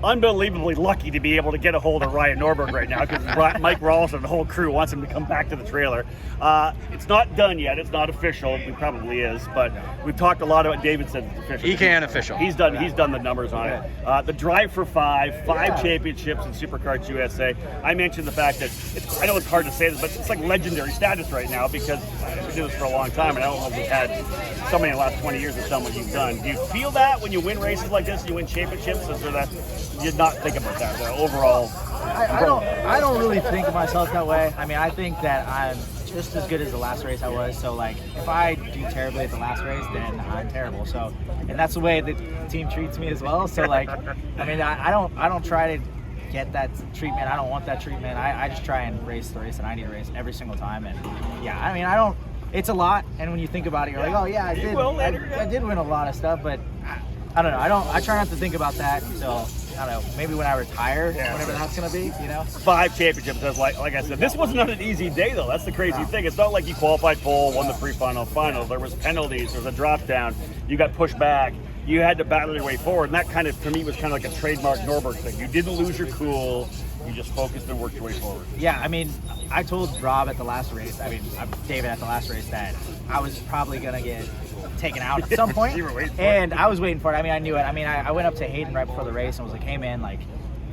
Unbelievably lucky to be able to get a hold of Ryan Norberg right now, because Mike Rawls and the whole crew wants him to come back to the trailer. It's not done yet. It's not official. It probably is, but we've talked a lot about. David said it's official. eKarting official. He's done the numbers on it. The drive for five championships in Superkarts USA. I mentioned the fact that I know it's hard to say this, but it's like legendary status right now, because we do this for a long time, and I don't know if we've had somebody in the last 20 years that's done what you've done. Do you feel that when you win races like this, you win championships? Is there that? You did not think about that, the overall. I don't really think of myself that way. I mean, I think that I'm just as good as the last race I was. So like, if I do terribly at the last race, then I'm terrible. So, and that's the way the team treats me as well. So like, I mean, I don't try to get that treatment. I don't want that treatment. I just try and race the race that I need to race every single time. And yeah, I mean, it's a lot. And when you think about it, you're like, oh yeah, I did win a lot of stuff, but I don't know. I try not to think about that until, I don't know, maybe when I retire, whatever that's going to be, you know? 5 championships, like I said. This was not an easy day, though. That's the crazy thing. It's not like you qualified pole, won the pre-final, final. There was penalties. There was a drop down. You got pushed back. You had to battle your way forward. And that kind of, for me, was kind of like a trademark Norberg thing. You didn't lose your cool. You just focused and worked your way forward. Yeah, I mean, I told Rob at the last race, David at the last race, that I was probably going to get taken out at some point. And I was waiting for it. I mean, I knew it. I mean, I went up to Ayden right before the race and was like, hey man, like,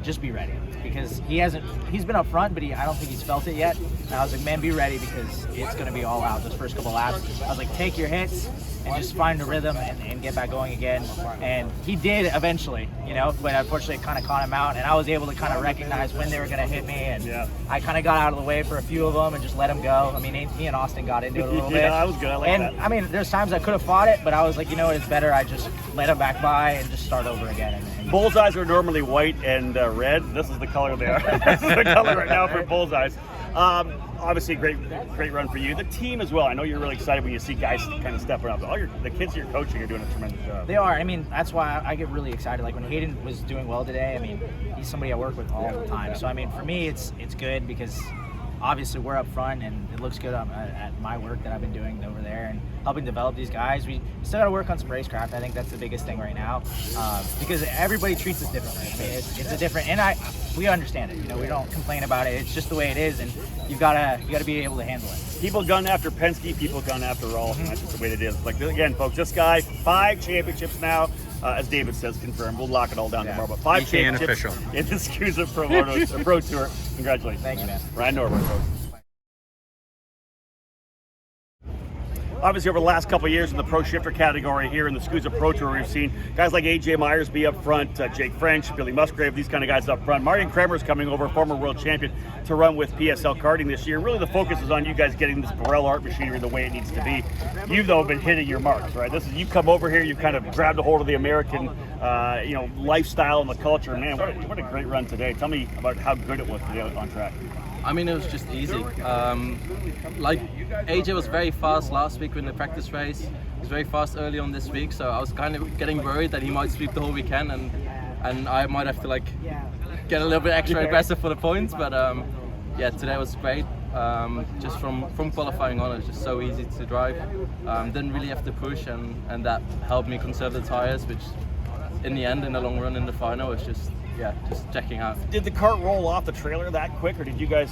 just be ready, because he's been up front, but I don't think he's felt it yet. And I was like, man, be ready, because it's going to be all out this first couple laps. I was like, take your hits and just find a rhythm and get back going again. And he did eventually, you know, but unfortunately it kind of caught him out, and I was able to kind of recognize when they were going to hit me, and I kind of got out of the way for a few of them and just let them go. I mean, me and Austin got into it a little bit. Yeah, I was good. I like that. I mean, there's times I could have fought it, but I was like, you know what, it's better I just let him back by and just start over again. And bullseyes are normally white and red. This is the color they are. This is the color right now for bullseyes. Obviously, great run for you. The team as well. I know you're really excited when you see guys kind of stepping up. The kids you're coaching are doing a tremendous job. They are. I mean, that's why I get really excited. Like when Ayden was doing well today, I mean, he's somebody I work with all the time. So I mean, for me, it's good, because obviously we're up front and it looks good at my work that I've been doing over there and helping develop these guys. We still got to work on some racecraft. I think that's the biggest thing right now, because everybody treats us differently. I mean, it's a different, and we understand it. You know, we don't complain about it. It's just the way it is, and you gotta be able to handle it. People gun after Penske, people gun after Rawls, and that's just the way it is. Like again, folks, this guy 5 championships now. As David says, confirmed. We'll lock it all down tomorrow. But 5 championships official in the SKUSA Pro Tour. Congratulations. Thank you, man. Ryan Norberg, folks. Obviously, over the last couple of years in the Pro Shifter category here in the SKUSA Pro Tour, we've seen guys like AJ Myers be up front, Jake French, Billy Musgrave, these kind of guys up front. Marijn Kremers coming over, former world champion, to run with PSL Karting this year. Really, the focus is on you guys getting this Burrell art machinery the way it needs to be. You've, though, been hitting your marks, right? You've come over here, you've kind of grabbed a hold of the American lifestyle and the culture. Man, what a great run today. Tell me about how good it was today on track. I mean, it was just easy. Like AJ was very fast last week in the practice race. He was very fast early on this week, so I was kind of getting worried that he might sweep the whole weekend, and I might have to like get a little bit extra aggressive for the points. But yeah, today was great. Just from qualifying on, it was just so easy to drive. Didn't really have to push, and that helped me conserve the tires, which in the end, in the long run, in the final, was just checking out. Did the cart roll off the trailer that quick, or did you guys,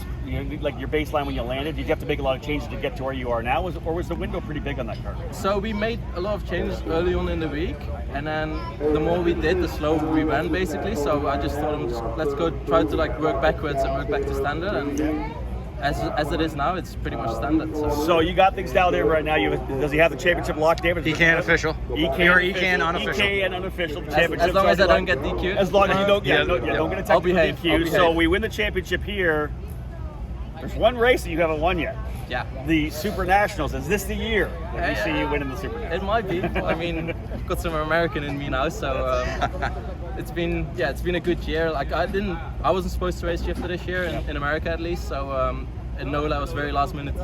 like your baseline when you landed, did you have to make a lot of changes to get to where you are now, or was the window pretty big on that cart? So we made a lot of changes early on in the week, and then the more we did, the slower we went, basically. So I just thought, let's go try to like work backwards and work back to standard, and as it is now, it's pretty much standard. So you got things down there right now. Does he have the championship locked, David? eKarting official. eKarting unofficial. eKarting unofficial. As long as I don't get DQ'd. As long as you don't, don't get a technical DQ. So we win the championship here. There's one race that you haven't won yet. Yeah. The SummerNationals. Is this the year that we see you winning the SummerNationals? It might be. I mean, I've got some American in me now, so it's been a good year. Like I wasn't supposed to race shifter this year in America at least. So in NOLA, it was a very last minute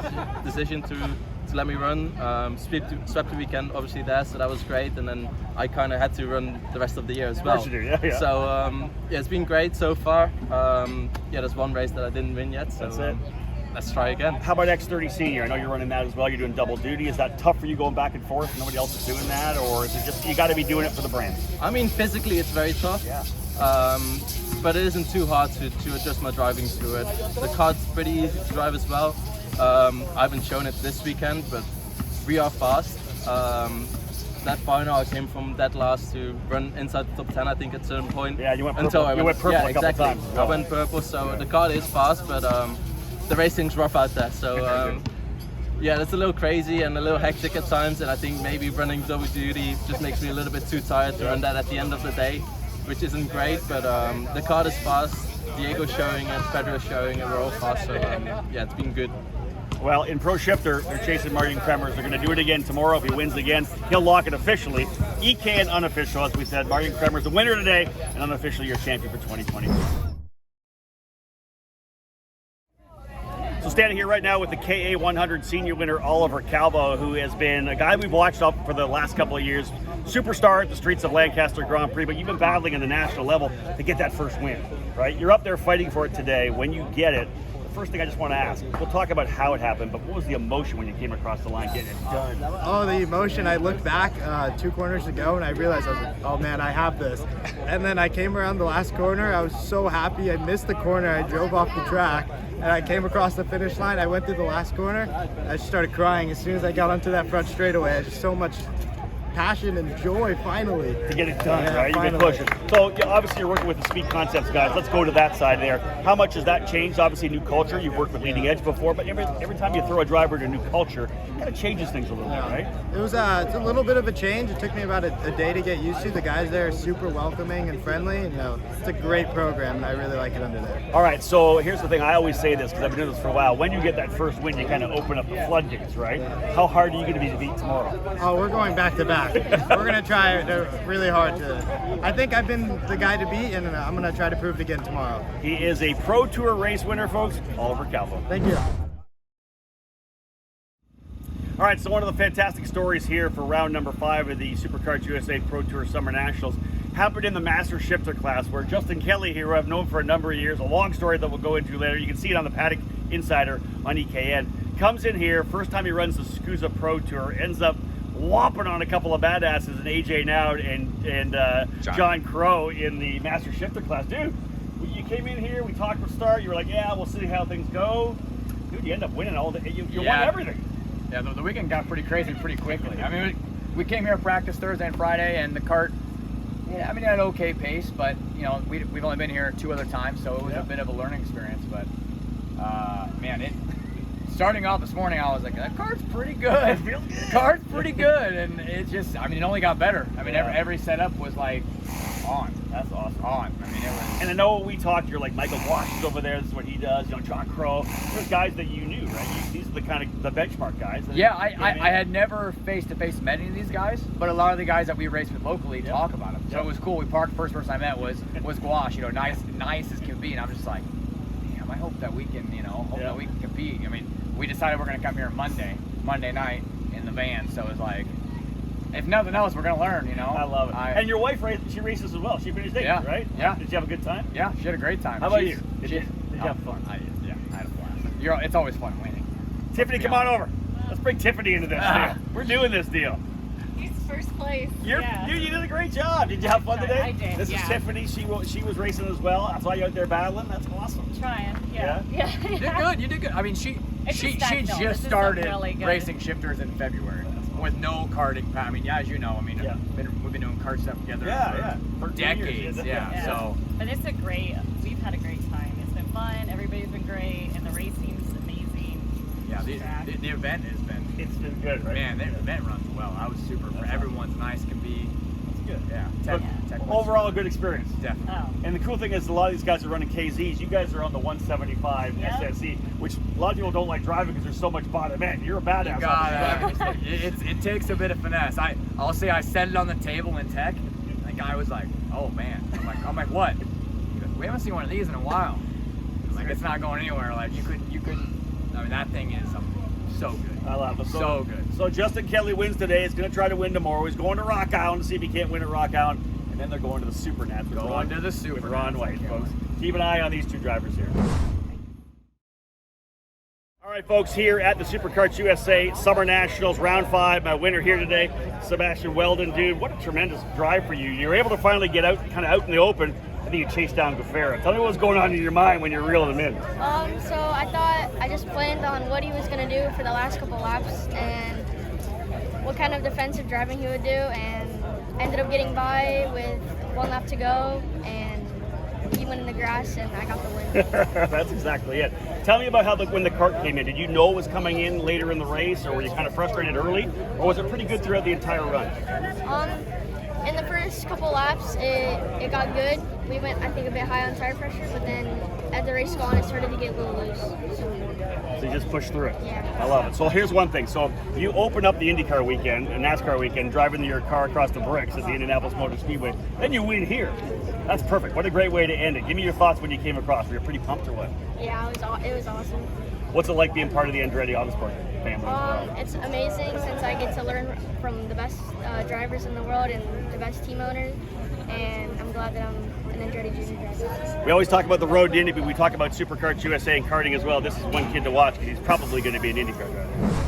decision to to let me run. Swept the weekend obviously there, so that was great. And then I kind of had to run the rest of the year as well. Of course you do, yeah. So yeah, it's been great so far. Yeah, there's one race that I didn't win yet, so That's it. Let's try again. How about X30 Senior? I know you're running that as well. You're doing double duty. Is that tough for you going back and forth? Nobody else is doing that, or is it just you got to be doing it for the brand? I mean, physically it's very tough. Yeah. But it isn't too hard to adjust my driving to it. The kart's pretty easy to drive as well. I haven't shown it this weekend, but we are fast. That final, I came from dead last to run inside the top 10, I think, at a certain point. Yeah, you went purple. You went purple yeah, a couple exactly. times. I went purple, so the kart is fast, but the racing's rough out there. So yeah, it's a little crazy and a little hectic at times, and I think maybe running double duty just makes me a little bit too tired to run that at the end of the day, which isn't great, but the kart is fast. Diego's showing it, Federer's showing it, we're all fast, so yeah, it's been good. Well, in Pro Shifter, they're chasing Marijn Kremers. They're going to do it again tomorrow. If he wins again, he'll lock it officially. EK and unofficial, as we said. Marijn Kremers, the winner today, and unofficially your champion for 2020. So standing here right now with the KA 100 senior winner, Oliver Calvo, who has been a guy we've watched up for the last couple of years. Superstar at the streets of Lancaster Grand Prix, but you've been battling in the national level to get that first win, right? You're up there fighting for it today. When you get it, first thing I just want to ask, we'll talk about how it happened, but what was the emotion when you came across the line getting it done? Oh, the emotion. I looked back 2 corners to go and I realized I was like, oh man, I have this. And then I came around the last corner. I was so happy. I missed the corner. I drove off the track and I came across the finish line. I went through the last corner. I just started crying as soon as I got onto that front straightaway. I had just so much passion and joy finally To get it done, Yeah, right? You've been finally. pushing. So obviously you're working with the Speed Concepts guys. Let's go to that side there. How much has that changed? Obviously new culture. You've worked with Leading Edge before, but every time you throw a driver to a new culture, it kind of changes things a little bit, right? It was it's a little bit of a change. It took me about a day to get used to. The guys there are super welcoming and friendly. You know, it's a great program and I really like it under there. All right, so here's the thing. I always say this because I've been doing this for a while. When you get that first win, you kind of open up the floodgates, right? How hard are you going to be to beat tomorrow? Oh, we're going back to back. We're going to try really hard to. I think I've been the guy to beat, and I'm going to try to prove it again tomorrow. He is a Pro Tour race winner, folks, Oliver Calvo. Thank you. All right, so one of the fantastic stories here for round number 5 of the Superkarts USA Pro Tour Summer Nationals happened in the Master Shifter class, where Justin Kelly here, who I've known for a number of years, a long story that we'll go into later. You can see it on the Paddock Insider on EKN. Comes in here, first time he runs the SKUSA Pro Tour, ends up whopping on a couple of badasses, and AJ Nowd and John Crow in the Master Shifter class. Dude, you came in here, we talked from start, you were like, yeah, we'll see how things go. Dude, you end up winning all the, you won everything. Yeah, the weekend got pretty crazy pretty quickly. I mean, we came here practice Thursday and Friday, and the kart, yeah, I mean, it had an okay pace, but you know, we've only been here 2 other times, so it was a bit of a learning experience. But man, starting off this morning, I was like, that kart's pretty good. Kart's pretty good, and it just, I mean, it only got better. I mean, every setup was like on. That's awesome. On. I mean, it was. And I know we talked, you're like, Michael Wash is over there, this is what he does, you know, John Crow. There's guys that you knew, right? These are the kind of the benchmark guys. Yeah, I had never face-to-face met any of these guys, but a lot of the guys that we race with locally talk about them. So it was cool. We parked, first person I met was Gouache, you know, nice as can be, and I'm just like, damn, I hope that we can, you know, that we can compete. I mean, we decided we're going to come here Monday night in the van, so it was like, if nothing else, we're going to learn, you know. I love it. And your wife, she races as well. She finished 8th, right? Yeah. Did you have a good time? Yeah, she had a great time. How about you? Did you have fun? I had a blast. It's always fun winning. Tiffany, come on over. Let's bring Tiffany into this deal. We're doing this deal. He's first place. You did a great job. Did you have fun today? I did. This is Tiffany. She was racing as well. I saw you out there battling. That's awesome. Trying. Yeah. You did good. I mean, she just started racing shifters in February with no karting. I mean, yeah, as you know, I mean, we've been doing kart stuff together for decades. Yeah. So. But we've had a great time. It's been fun. Everybody's been great, and the racing's amazing. Yeah, the event has been. It's been good, right? Man, the event runs well. I was super. Everyone's nice can be. Good. Yeah. Overall, a good experience. Definitely. Oh. And the cool thing is, a lot of these guys are running KZs. You guys are on the 175 SSE, which a lot of people don't like driving because there's so much bottom end. You're a badass. It takes a bit of finesse. I'll say I set it on the table in tech, and the guy was like, "Oh man." I'm like, "What?" He goes, "We haven't seen one of these in a while." I'm like, "It's not going anywhere." Like you could. I mean, that thing is So good. I love it. So good. So Justin Kelly wins today. He's going to try to win tomorrow. He's going to Rock Island to see if he can't win at Rock Island. And then they're going to the Supernats. Going to the Supernats. With Ron White, folks. Keep an eye on these two drivers here. All right, folks, here at the Superkarts USA Summer Nationals Round 5. My winner here today, Sebastian Wheldon. Dude, what a tremendous drive for you. You were able to finally get out, kind of out in the open. I think you chased down Gafera. Tell me what was going on in your mind when you're reeling him in. So I just planned on what he was going to do for the last couple laps and what kind of defensive driving he would do, and ended up getting by with 1 lap to go, and he went in the grass and I got the win. That's exactly it. Tell me about how when the kart came in. Did you know it was coming in later in the race, or were you kind of frustrated early, or was it pretty good throughout the entire run? In the first couple laps, it got good. We went, I think, a bit high on tire pressure, but then as the race went on, it started to get a little loose. So you just pushed through it. Yeah. I love it. So here's one thing. So you open up the IndyCar weekend and NASCAR weekend, driving your car across the bricks at the Indianapolis Motor Speedway. Then you win here. That's perfect. What a great way to end it. Give me your thoughts when you came across. Were you pretty pumped or what? Yeah, it was awesome. What's it like being part of the Andretti Autosport family? It's amazing since I get to learn from the best drivers in the world and the best team owners, and I'm glad that I'm an Andretti Junior driver. We always talk about the road to Indy, but we talk about Superkarts USA and karting as well. This is one kid to watch because he's probably going to be an IndyCar driver.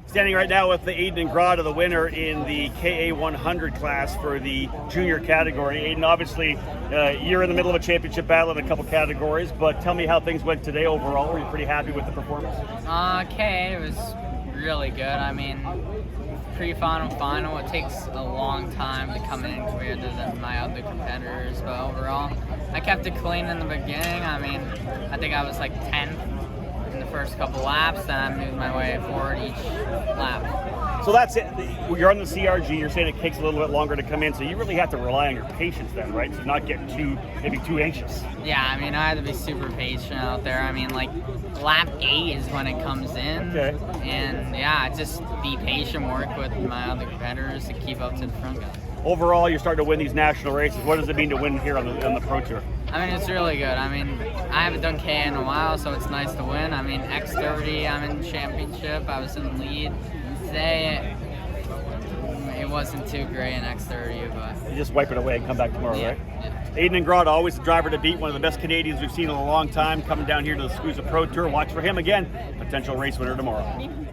Standing right now with the Ayden Ingratta, the winner in the KA100 class for the junior category. Ayden, obviously, you're in the middle of a championship battle in a couple categories, but tell me how things went today overall. Were you pretty happy with the performance? KA was really good. I mean, pre-final, final, it takes a long time to come in compared to my other competitors, but overall, I kept it clean in the beginning. I mean, I think I was like 10th in the first couple laps, then I moved my way forward each lap. So that's it. You're on the CRG. You're saying it takes a little bit longer to come in, so you really have to rely on your patience then, right? To not get maybe too anxious. Yeah, I mean, I had to be super patient out there. I mean, like, lap 8 is when it comes in. Okay. And yeah, just be patient, work with my other competitors to keep up to the front guys. Overall, you're starting to win these national races. What does it mean to win here on the Pro Tour? I mean, it's really good. I mean, I haven't done KA in a while, so it's nice to win. I mean, X30, I'm in championship. I was in the lead. Today, it wasn't too great in X30, but... You just wipe it away and come back tomorrow, yeah, right? Yeah. Ayden Ingratta, always the driver to beat, one of the best Canadians we've seen in a long time, coming down here to the SKUSA Pro Tour. Watch for him again, potential race winner tomorrow.